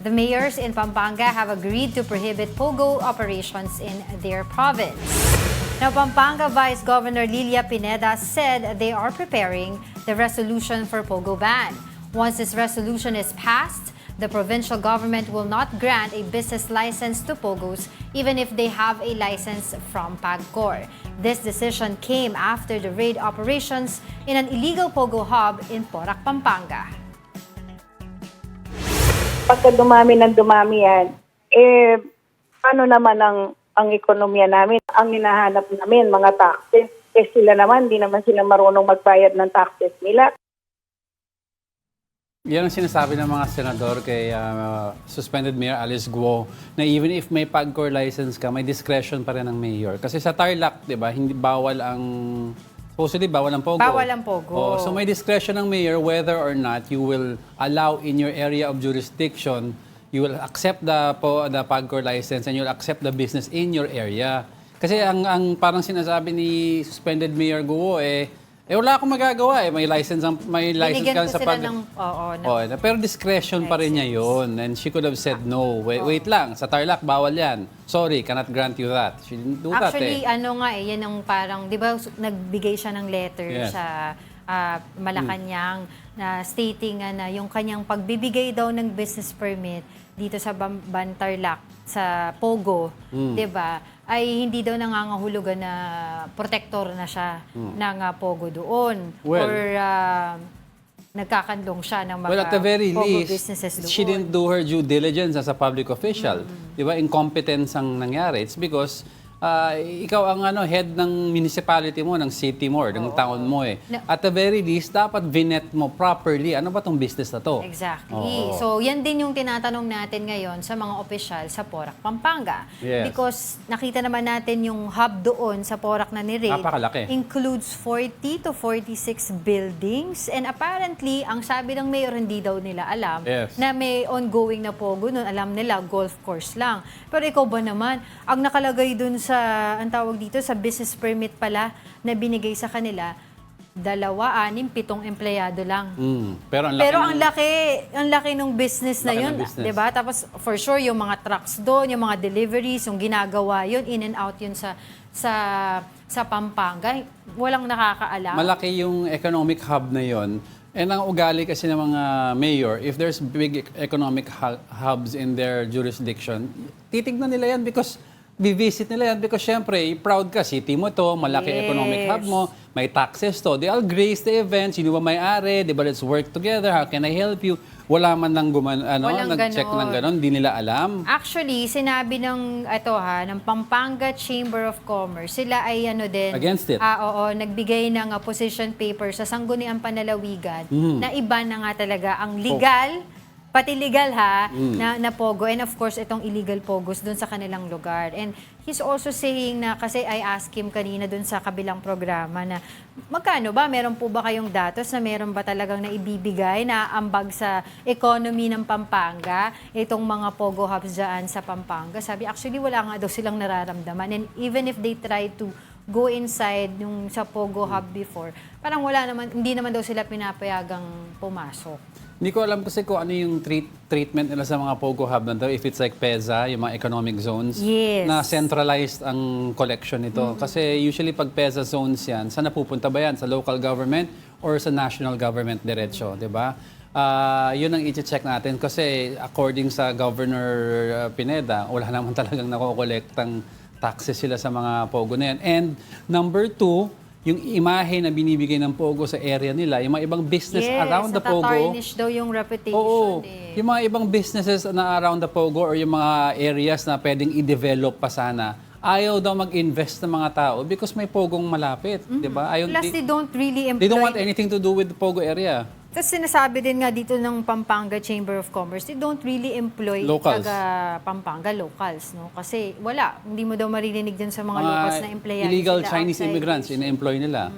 The mayors in Pampanga have agreed to prohibit pogo operations in their province. Now, Pampanga Vice Governor Lilia Pineda said they are preparing the resolution for pogo ban. Once this resolution is passed, the provincial government will not grant a business license to pogos even if they have a license from PAGCOR. This decision came after the raid operations in an illegal pogo hub in Porac, Pampanga. Pagka dumami ng dumami yan, paano naman ang ekonomiya namin? Ang hinahanap namin, mga taxes. Sila naman, di naman sila marunong magbayad ng taxes nila. Yan ang sinasabi ng mga senador kay suspended Mayor Alice Guo na even if may PAGCOR license ka, may discretion pa rin ng mayor. Kasi sa Tarlac, di ba, hindi bawal ang... Supposedly, bawal ang pogo. Bawal ang pogo. Oh, so may discretion ng mayor whether or not you will allow in your area of jurisdiction, you will accept the PAGCOR license and you'll accept the business in your area. Kasi ang parang sinasabi ni suspended Mayor Guo wala akong magagawa May license ka sa sila ng, pero discretion pa rin niya yun. And she could have said no. Wait lang, sa Tarlac bawal yan. Sorry, cannot grant you that. She didn't do Actually, that yan ang parang, di ba, nagbigay siya ng letter Yes. sa Malacanang na stating na yung kanyang pagbibigay daw ng business permit dito sa Tarlac, sa Pogo, di ba, ay hindi daw nangangahulugan na protector na siya ng Pogo doon. Well, or nagkakandong siya ng mga well, at the very Pogo least, businesses doon. she didn't do her due diligence as a public official. Di ba? Incompetence ang nangyari. It's because ikaw ang head ng municipality mo, ng city mo, ng town mo At the very least, dapat vinet mo properly. Ano ba tong business na to? Exactly. So, yan din yung tinatanong natin ngayon sa mga opisyal sa Porac, Pampanga. Yes. Because nakita naman natin yung hub doon sa Porac na ni-raid Napakalaki. includes 40 to 46 buildings. And apparently, ang sabi ng mayor, hindi daw nila alam Yes. na may ongoing na pogo nun. Alam nila, golf course lang. Pero ikaw ba naman, ang nakalagay dun sa, ang tawag dito, sa business permit pala na binigay sa kanila, 2, 6, 7 empleyado lang. Pero ang laki ang laki ng business na Laki yun, ng business. 'di ba? Tapos for sure yung mga trucks doon, yung mga deliveries, yung ginagawa yun, in and out yun sa Pampanga. Walang nakakaalam. malaki yung economic hub na yon. And ang ugali kasi ng mga mayor, if there's big economic hubs in their jurisdiction, titignan nila yan because visit nila yan because syempre, proud ka, city mo to, malaki Yes. economic hub mo, may taxes to. They'll grace the event, sino ba may-ari, di ba, let's work together, how can I help you? Wala man lang Walang nag-check ganon. ng ganon, di nila alam. Actually, sinabi ng ng Pampanga Chamber of Commerce, sila ay din Against it. nagbigay ng position paper sa Sangguniang Panlalawigan na iba na nga talaga ang legal, pati legal na pogo, and of course itong illegal pogos doon sa kanilang lugar. And he's also saying na, kasi I asked him kanina doon sa kabilang programa na magkano ba, meron po ba kayong datos na meron ba talagang naibibigay na ambag sa economy ng Pampanga, itong mga pogo hubs dyan sa Pampanga? Sabi, actually wala nga daw silang nararamdaman, and even if they try to go inside yung sa pogo hub before, parang hindi naman daw sila pinapayagang pumasok. Hindi ko alam kasi kung ano yung treatment nila sa mga Pogo Hub na to. If it's like PEZA, yung mga economic zones, Yes. na centralized ang collection nito. Kasi usually pag PEZA zones yan, saan napupunta ba yan? Sa local government or sa national government diretso, di ba? Yun ang i-check natin kasi according sa Governor Pineda, wala naman talagang nakokolektang taxes sila sa mga Pogo na yan. And number 2, yung imahe na binibigay ng Pogo sa area nila, yung mga ibang business around the Pogo. Natatarnish daw yung reputation. Oo. Yung mga ibang businesses na around the Pogo or yung mga areas na pwedeng i-develop pa sana, ayaw daw mag-invest ng mga tao because may Pogong malapit. Di ba? Plus, they don't really employ... They don't want anything to do with the Pogo area. Tapos sinasabi din nga dito ng Pampanga Chamber of Commerce, they don't really employ Locals. Pampanga locals, no? Kasi wala, hindi mo daw maririnig din sa mga locals na empleyado illegal sila Chinese outside immigrants, nation. ina-employ nila.